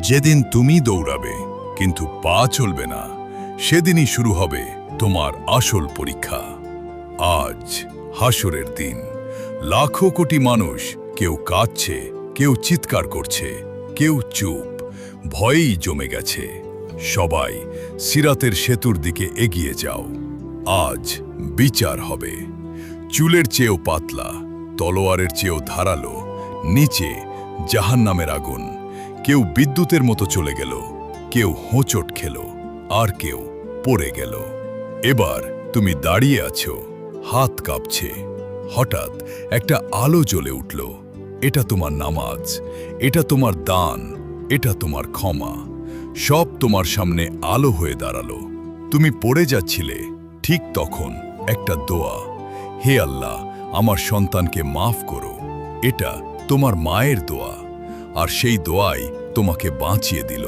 যেদিন তুমি দৌড়াবে কিন্তু পা চলবে না, সেদিনই শুরু হবে তোমার আসল পরীক্ষা। আজ হাসরের দিন। লাখো কোটি মানুষ, কেউ কাঁদছে, কেউ চিৎকার করছে, কেউ চুপ, ভয়েই জমে গেছে। সবাই সিরাতের সেতুর দিকে এগিয়ে যাও। আজ বিচার হবে। চুলের চেয়েও পাতলা, তলোয়ারের চেয়েও ধারালো, নিচে জাহান্নামের আগুন। কেউ বিদ্যুতের মতো চলে গেল, কেউ হোঁচট খেল, আর কেউ পড়ে গেল। এবার তুমি দাঁড়িয়ে আছো, হাত কাঁপছে। হঠাৎ একটা আলো জ্বলে উঠল। এটা তোমার নামাজ, এটা তোমার দান, এটা তোমার ক্ষমা। সব তোমার সামনে আলো হয়ে দাঁড়ালো। তুমি পড়ে যাচ্ছিলে, ঠিক তখন একটা দোয়া, হে আল্লাহ, আমার সন্তানকে মাফ করো। এটা তোমার মায়ের দোয়া, আর সেই দোয়াই তোমাকে বাঁচিয়ে দিল।